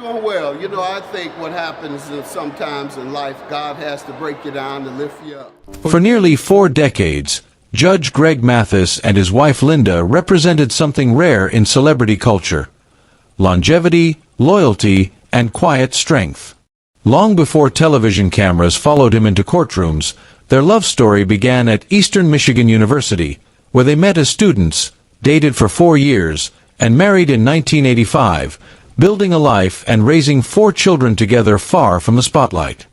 Doing well. You know, I think what happens is sometimes in life, God has to break you down to lift you up. For nearly 4 decades, Judge Greg Mathis and his wife Linda represented something rare in celebrity culture: longevity, loyalty, and quiet strength. Long before television cameras followed him into courtrooms, their love story began at Eastern Michigan University, where they met as students, dated for 4 years, and married in 1985, building a life and raising 4 children together far from the spotlight.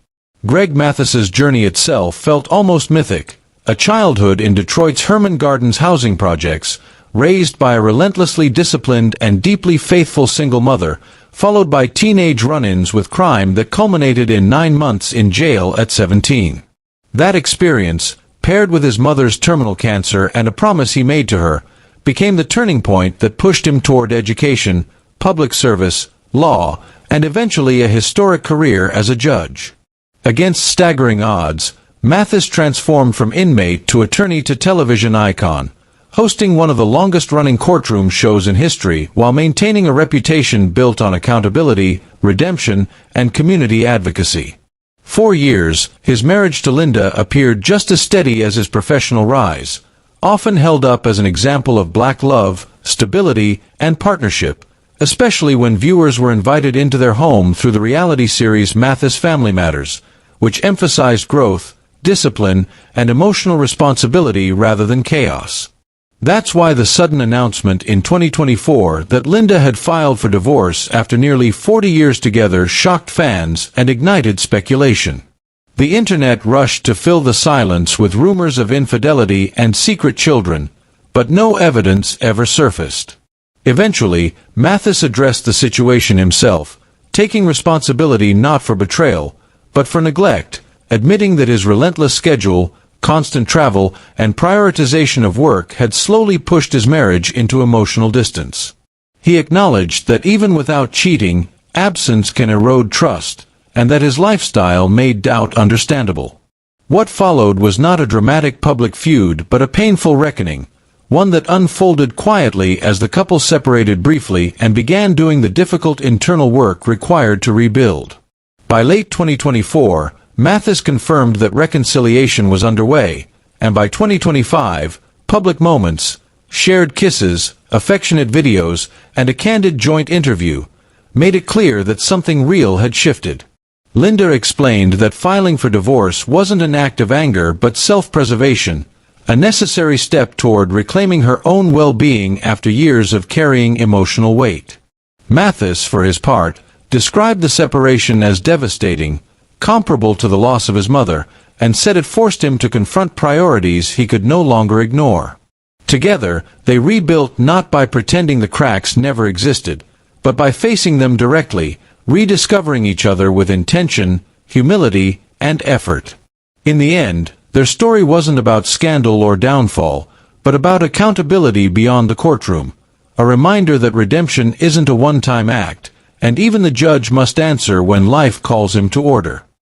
Greg Mathis's journey itself felt almost mythic: a childhood in Detroit's Herman Gardens housing projects, raised by a relentlessly disciplined and deeply faithful single mother, followed by teenage run-ins with crime that culminated in 9 months in jail at 17. That experience, paired with his mother's terminal cancer and a promise he made to her, became the turning point that pushed him toward education, public service, law, and eventually a historic career as a judge. Against staggering odds, Mathis transformed from inmate to attorney to television icon, hosting one of the longest-running courtroom shows in history while maintaining a reputation built on accountability, redemption, and community advocacy. 4 years, his marriage to Linda appeared just as steady as his professional rise, often held up as an example of black love, stability, and partnership, especially when viewers were invited into their home through the reality series Mathis Family Matters, which emphasized growth, discipline, and emotional responsibility rather than chaos. That's why the sudden announcement in 2024 that Linda had filed for divorce after nearly 40 years together shocked fans and ignited speculation. The internet rushed to fill the silence with rumors of infidelity and secret children, but no evidence ever surfaced. Eventually, Mathis addressed the situation himself, taking responsibility not for betrayal, but for neglect, admitting that his relentless schedule, constant travel, and prioritization of work had slowly pushed his marriage into emotional distance. He acknowledged that even without cheating, absence can erode trust, and that his lifestyle made doubt understandable. What followed was not a dramatic public feud but a painful reckoning, one that unfolded quietly as the couple separated briefly and began doing the difficult internal work required to rebuild. By late 2024, Mathis confirmed that reconciliation was underway, and by 2025, public moments, shared kisses, affectionate videos, and a candid joint interview made it clear that something real had shifted. Linda explained that filing for divorce wasn't an act of anger but self-preservation, a necessary step toward reclaiming her own well-being after years of carrying emotional weight. Mathis, for his part, described the separation as devastating, comparable to the loss of his mother, and said it forced him to confront priorities he could no longer ignore. Together, they rebuilt not by pretending the cracks never existed, but by facing them directly, rediscovering each other with intention, humility, and effort. In the end, their story wasn't about scandal or downfall, but about accountability beyond the courtroom, a reminder that redemption isn't a one-time act, and even the judge must answer when life calls him to order.